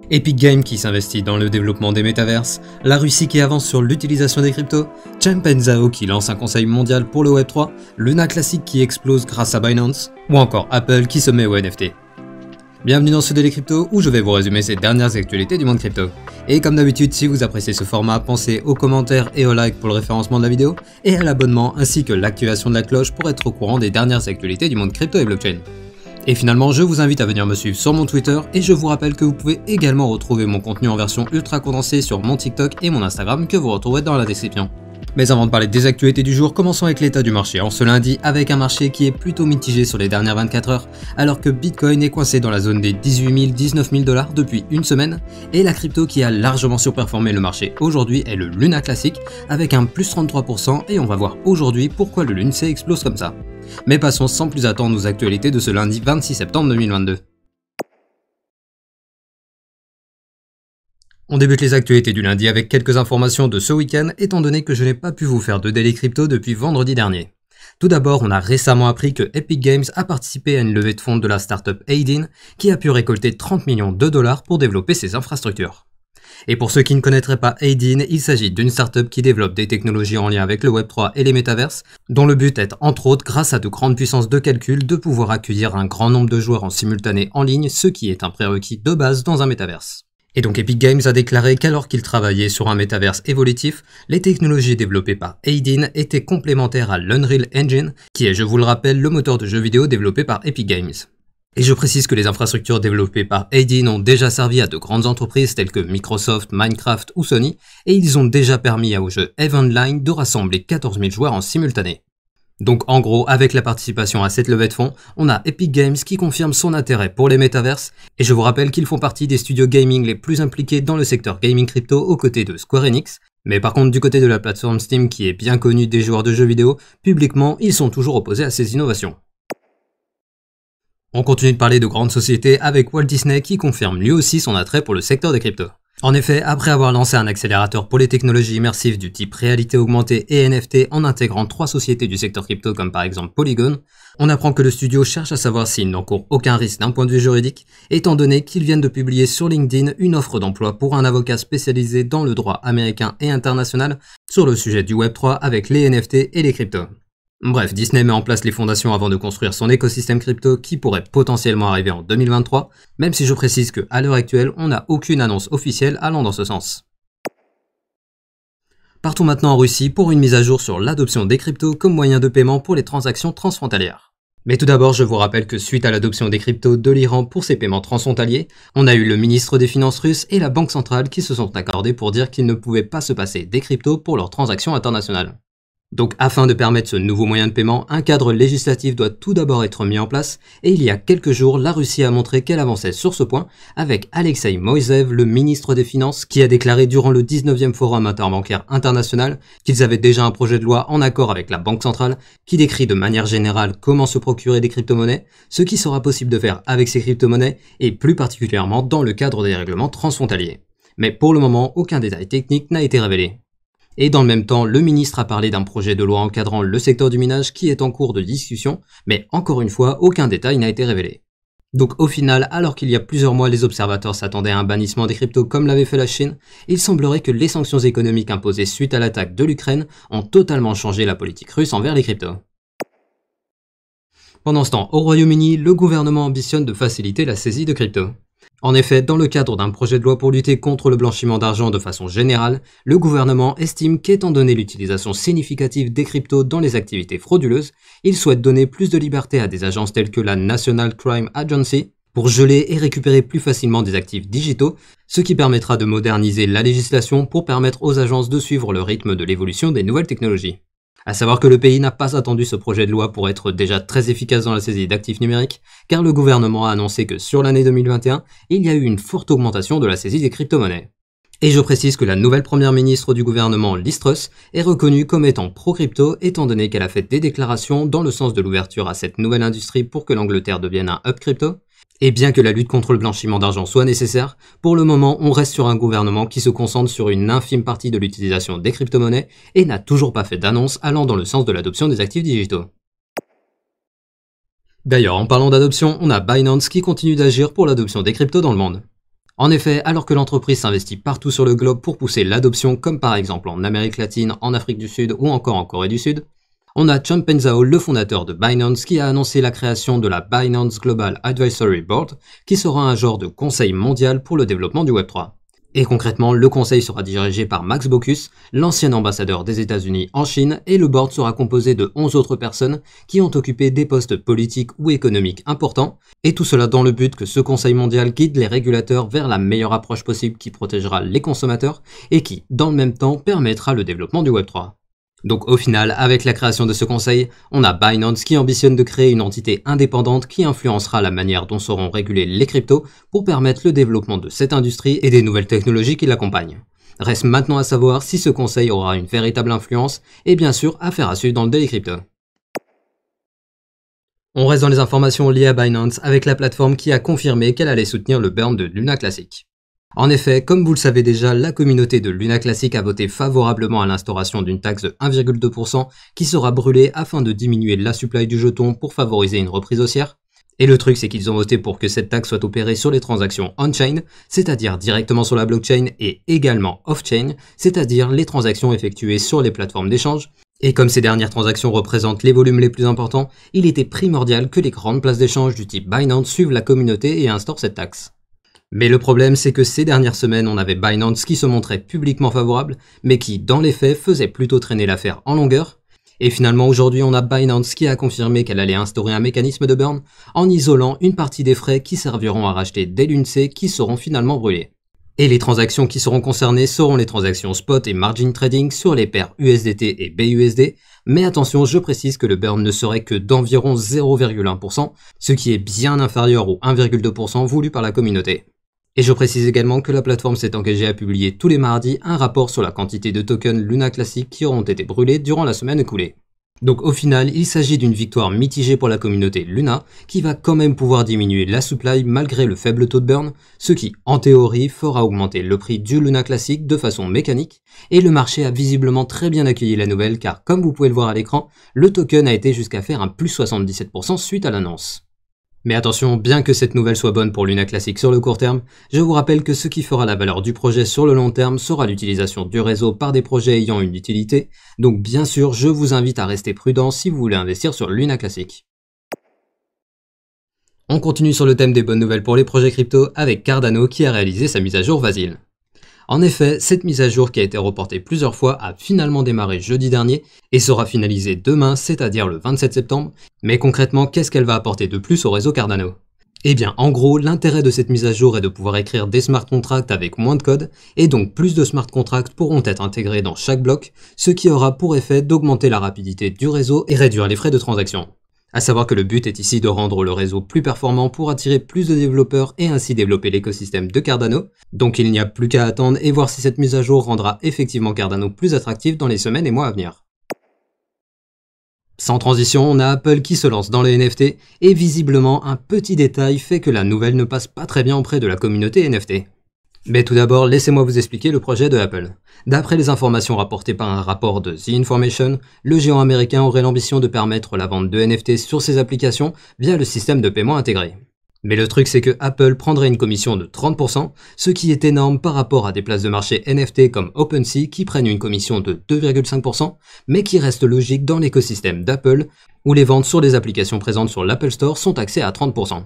Epic Games qui s'investit dans le développement des métaverses, la Russie qui avance sur l'utilisation des cryptos, Changpeng Zhao qui lance un conseil mondial pour le Web3, Luna Classic qui explose grâce à Binance, ou encore Apple qui se met au NFT. Bienvenue dans ce Daily Crypto où je vais vous résumer ces dernières actualités du monde crypto. Et comme d'habitude, si vous appréciez ce format, pensez aux commentaires et aux likes pour le référencement de la vidéo, et à l'abonnement ainsi que l'activation de la cloche pour être au courant des dernières actualités du monde crypto et blockchain. Et finalement, je vous invite à venir me suivre sur mon Twitter et je vous rappelle que vous pouvez également retrouver mon contenu en version ultra condensée sur mon TikTok et mon Instagram que vous retrouverez dans la description. Mais avant de parler des actualités du jour, commençons avec l'état du marché en ce lundi avec un marché qui est plutôt mitigé sur les dernières 24 heures alors que Bitcoin est coincé dans la zone des 18 000 – 19 000 $ depuis une semaine et la crypto qui a largement surperformé le marché aujourd'hui est le Luna Classic avec un plus 33% et on va voir aujourd'hui pourquoi le LUNC explose comme ça. Mais passons sans plus attendre aux actualités de ce lundi 26 septembre 2022. On débute les actualités du lundi avec quelques informations de ce week-end étant donné que je n'ai pas pu vous faire de Daily Crypto depuis vendredi dernier. Tout d'abord, on a récemment appris que Epic Games a participé à une levée de fonds de la startup Aidin qui a pu récolter 30 millions de dollars pour développer ses infrastructures. Et pour ceux qui ne connaîtraient pas Aidin, il s'agit d'une startup qui développe des technologies en lien avec le Web3 et les métaverses, dont le but est entre autres, grâce à de grandes puissances de calcul, de pouvoir accueillir un grand nombre de joueurs en simultané en ligne, ce qui est un prérequis de base dans un métaverse. Et donc Epic Games a déclaré qu'alors qu'il travaillait sur un métaverse évolutif, les technologies développées par Aidin étaient complémentaires à l'Unreal Engine, qui est, je vous le rappelle, le moteur de jeux vidéo développé par Epic Games. Et je précise que les infrastructures développées par Aidin ont déjà servi à de grandes entreprises telles que Microsoft, Minecraft ou Sony, et ils ont déjà permis au jeu EVE Online de rassembler 14 000 joueurs en simultané. Donc en gros, avec la participation à cette levée de fonds, on a Epic Games qui confirme son intérêt pour les métaverses, et je vous rappelle qu'ils font partie des studios gaming les plus impliqués dans le secteur gaming crypto aux côtés de Square Enix, mais par contre du côté de la plateforme Steam qui est bien connue des joueurs de jeux vidéo, publiquement ils sont toujours opposés à ces innovations. On continue de parler de grandes sociétés avec Walt Disney qui confirme lui aussi son attrait pour le secteur des cryptos. En effet, après avoir lancé un accélérateur pour les technologies immersives du type réalité augmentée et NFT en intégrant 3 sociétés du secteur crypto comme par exemple Polygon, on apprend que le studio cherche à savoir s'il n'encourt aucun risque d'un point de vue juridique, étant donné qu'ils viennent de publier sur LinkedIn une offre d'emploi pour un avocat spécialisé dans le droit américain et international sur le sujet du Web3 avec les NFT et les cryptos. Bref, Disney met en place les fondations avant de construire son écosystème crypto qui pourrait potentiellement arriver en 2023, même si je précise qu'à l'heure actuelle, on n'a aucune annonce officielle allant dans ce sens. Partons maintenant en Russie pour une mise à jour sur l'adoption des cryptos comme moyen de paiement pour les transactions transfrontalières. Mais tout d'abord, je vous rappelle que suite à l'adoption des cryptos de l'Iran pour ses paiements transfrontaliers, on a eu le ministre des Finances russe et la Banque centrale qui se sont accordés pour dire qu'ils ne pouvaient pas se passer des cryptos pour leurs transactions internationales. Donc afin de permettre ce nouveau moyen de paiement, un cadre législatif doit tout d'abord être mis en place et il y a quelques jours, la Russie a montré qu'elle avançait sur ce point avec Alexei Moiseev, le ministre des Finances, qui a déclaré durant le 19e Forum interbancaire international qu'ils avaient déjà un projet de loi en accord avec la Banque centrale qui décrit de manière générale comment se procurer des crypto-monnaies, ce qui sera possible de faire avec ces crypto-monnaies et plus particulièrement dans le cadre des règlements transfrontaliers. Mais pour le moment, aucun détail technique n'a été révélé. Et dans le même temps, le ministre a parlé d'un projet de loi encadrant le secteur du minage qui est en cours de discussion, mais encore une fois, aucun détail n'a été révélé. Donc au final, alors qu'il y a plusieurs mois les observateurs s'attendaient à un bannissement des cryptos comme l'avait fait la Chine, il semblerait que les sanctions économiques imposées suite à l'attaque de l'Ukraine ont totalement changé la politique russe envers les cryptos. Pendant ce temps, au Royaume-Uni, le gouvernement ambitionne de faciliter la saisie de cryptos. En effet, dans le cadre d'un projet de loi pour lutter contre le blanchiment d'argent de façon générale, le gouvernement estime qu'étant donné l'utilisation significative des cryptos dans les activités frauduleuses, il souhaite donner plus de liberté à des agences telles que la National Crime Agency pour geler et récupérer plus facilement des actifs digitaux, ce qui permettra de moderniser la législation pour permettre aux agences de suivre le rythme de l'évolution des nouvelles technologies. À savoir que le pays n'a pas attendu ce projet de loi pour être déjà très efficace dans la saisie d'actifs numériques, car le gouvernement a annoncé que sur l'année 2021, il y a eu une forte augmentation de la saisie des crypto-monnaies. Et je précise que la nouvelle première ministre du gouvernement, Liz Truss, est reconnue comme étant pro-crypto étant donné qu'elle a fait des déclarations dans le sens de l'ouverture à cette nouvelle industrie pour que l'Angleterre devienne un hub crypto. Et bien que la lutte contre le blanchiment d'argent soit nécessaire, pour le moment on reste sur un gouvernement qui se concentre sur une infime partie de l'utilisation des crypto-monnaies et n'a toujours pas fait d'annonce allant dans le sens de l'adoption des actifs digitaux. D'ailleurs, en parlant d'adoption, on a Binance qui continue d'agir pour l'adoption des cryptos dans le monde. En effet, alors que l'entreprise s'investit partout sur le globe pour pousser l'adoption, comme par exemple en Amérique latine, en Afrique du Sud ou encore en Corée du Sud, on a Changpeng Zhao, le fondateur de Binance, qui a annoncé la création de la Binance Global Advisory Board, qui sera un genre de conseil mondial pour le développement du Web3. Et concrètement, le conseil sera dirigé par Max Baucus, l'ancien ambassadeur des États-Unis en Chine, et le board sera composé de 11 autres personnes qui ont occupé des postes politiques ou économiques importants, et tout cela dans le but que ce conseil mondial guide les régulateurs vers la meilleure approche possible qui protégera les consommateurs et qui, dans le même temps, permettra le développement du Web3. Donc au final, avec la création de ce conseil, on a Binance qui ambitionne de créer une entité indépendante qui influencera la manière dont seront régulés les cryptos pour permettre le développement de cette industrie et des nouvelles technologies qui l'accompagnent. Reste maintenant à savoir si ce conseil aura une véritable influence et bien sûr affaire à suivre dans le Daily Crypto. On reste dans les informations liées à Binance avec la plateforme qui a confirmé qu'elle allait soutenir le burn de Luna Classic. En effet, comme vous le savez déjà, la communauté de Luna Classic a voté favorablement à l'instauration d'une taxe de 1,2% qui sera brûlée afin de diminuer la supply du jeton pour favoriser une reprise haussière. Et le truc, c'est qu'ils ont voté pour que cette taxe soit opérée sur les transactions on-chain, c'est-à-dire directement sur la blockchain, et également off-chain, c'est-à-dire les transactions effectuées sur les plateformes d'échange. Et comme ces dernières transactions représentent les volumes les plus importants, il était primordial que les grandes places d'échange du type Binance suivent la communauté et instaurent cette taxe. Mais le problème, c'est que ces dernières semaines, on avait Binance qui se montrait publiquement favorable, mais qui, dans les faits, faisait plutôt traîner l'affaire en longueur. Et finalement, aujourd'hui, on a Binance qui a confirmé qu'elle allait instaurer un mécanisme de burn en isolant une partie des frais qui serviront à racheter des LUNC qui seront finalement brûlés. Et les transactions qui seront concernées seront les transactions spot et margin trading sur les paires USDT et BUSD, mais attention, je précise que le burn ne serait que d'environ 0,1%, ce qui est bien inférieur au 1,2% voulu par la communauté. Et je précise également que la plateforme s'est engagée à publier tous les mardis un rapport sur la quantité de tokens Luna Classic qui auront été brûlés durant la semaine écoulée. Donc au final, il s'agit d'une victoire mitigée pour la communauté Luna, qui va quand même pouvoir diminuer la supply malgré le faible taux de burn, ce qui, en théorie, fera augmenter le prix du Luna Classic de façon mécanique, et le marché a visiblement très bien accueilli la nouvelle car, comme vous pouvez le voir à l'écran, le token a été jusqu'à faire un plus 77% suite à l'annonce. Mais attention, bien que cette nouvelle soit bonne pour Luna Classic sur le court terme, je vous rappelle que ce qui fera la valeur du projet sur le long terme sera l'utilisation du réseau par des projets ayant une utilité, donc bien sûr, je vous invite à rester prudent si vous voulez investir sur Luna Classic. On continue sur le thème des bonnes nouvelles pour les projets crypto avec Cardano qui a réalisé sa mise à jour Vasil. En effet, cette mise à jour qui a été reportée plusieurs fois a finalement démarré jeudi dernier et sera finalisée demain, c'est-à-dire le 27 septembre. Mais concrètement, qu'est-ce qu'elle va apporter de plus au réseau Cardano? Eh bien, en gros, l'intérêt de cette mise à jour est de pouvoir écrire des smart contracts avec moins de code, et donc plus de smart contracts pourront être intégrés dans chaque bloc, ce qui aura pour effet d'augmenter la rapidité du réseau et réduire les frais de transaction. À savoir que le but est ici de rendre le réseau plus performant pour attirer plus de développeurs et ainsi développer l'écosystème de Cardano. Donc il n'y a plus qu'à attendre et voir si cette mise à jour rendra effectivement Cardano plus attractif dans les semaines et mois à venir. Sans transition, on a Apple qui se lance dans les NFT et visiblement un petit détail fait que la nouvelle ne passe pas très bien auprès de la communauté NFT. Mais tout d'abord, laissez-moi vous expliquer le projet de Apple. D'après les informations rapportées par un rapport de The Information, le géant américain aurait l'ambition de permettre la vente de NFT sur ses applications via le système de paiement intégré. Mais le truc c'est que Apple prendrait une commission de 30%, ce qui est énorme par rapport à des places de marché NFT comme OpenSea qui prennent une commission de 2,5%, mais qui reste logique dans l'écosystème d'Apple, où les ventes sur les applications présentes sur l'Apple Store sont taxées à 30%.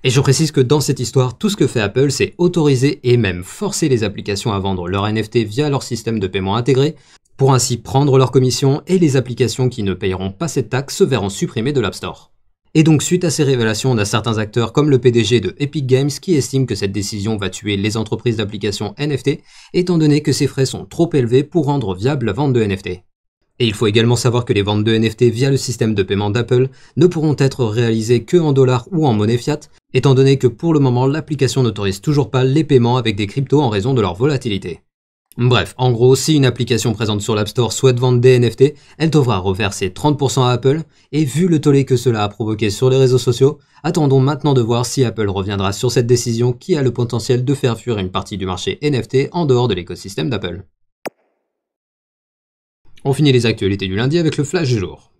Et je précise que dans cette histoire, tout ce que fait Apple, c'est autoriser et même forcer les applications à vendre leurs NFT via leur système de paiement intégré, pour ainsi prendre leur commission et les applications qui ne payeront pas cette taxe se verront supprimées de l'App Store. Et donc suite à ces révélations, on a certains acteurs comme le PDG de Epic Games qui estiment que cette décision va tuer les entreprises d'applications NFT, étant donné que ces frais sont trop élevés pour rendre viable la vente de NFT. Et il faut également savoir que les ventes de NFT via le système de paiement d'Apple ne pourront être réalisées que en dollars ou en monnaie fiat, étant donné que pour le moment l'application n'autorise toujours pas les paiements avec des cryptos en raison de leur volatilité. Bref, en gros, si une application présente sur l'App Store souhaite vendre des NFT, elle devra reverser 30% à Apple, et vu le tollé que cela a provoqué sur les réseaux sociaux, attendons maintenant de voir si Apple reviendra sur cette décision qui a le potentiel de faire fuir une partie du marché NFT en dehors de l'écosystème d'Apple. On finit les actualités du lundi avec le flash du jour.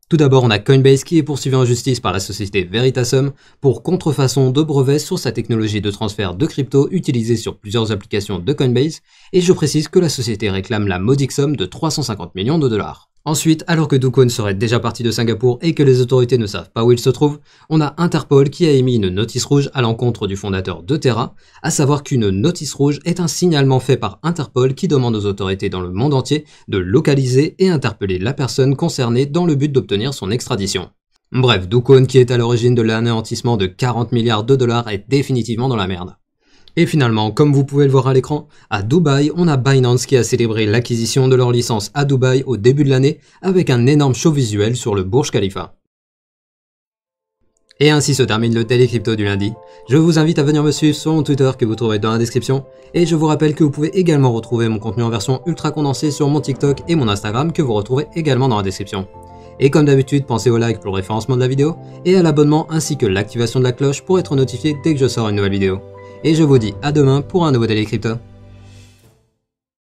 Tout d'abord, on a Coinbase qui est poursuivi en justice par la société Veritasum pour contrefaçon de brevets sur sa technologie de transfert de crypto utilisée sur plusieurs applications de Coinbase, et je précise que la société réclame la modique somme de 350 millions de dollars. Ensuite, alors que Do Kwon serait déjà parti de Singapour et que les autorités ne savent pas où il se trouve, on a Interpol qui a émis une notice rouge à l'encontre du fondateur de Terra, à savoir qu'une notice rouge est un signalement fait par Interpol qui demande aux autorités dans le monde entier de localiser et interpeller la personne concernée dans le but d'obtenir son extradition. Bref, Do Kwon, qui est à l'origine de l'anéantissement de 40 milliards de dollars, est définitivement dans la merde. Et finalement, comme vous pouvez le voir à l'écran, à Dubaï, on a Binance qui a célébré l'acquisition de leur licence à Dubaï au début de l'année avec un énorme show visuel sur le Burj Khalifa. Et ainsi se termine le Daily Crypto du lundi. Je vous invite à venir me suivre sur mon Twitter que vous trouverez dans la description, et je vous rappelle que vous pouvez également retrouver mon contenu en version ultra condensée sur mon TikTok et mon Instagram que vous retrouverez également dans la description. Et comme d'habitude, pensez au like pour le référencement de la vidéo, et à l'abonnement ainsi que l'activation de la cloche pour être notifié dès que je sors une nouvelle vidéo. Et je vous dis à demain pour un nouveau Daily Crypto.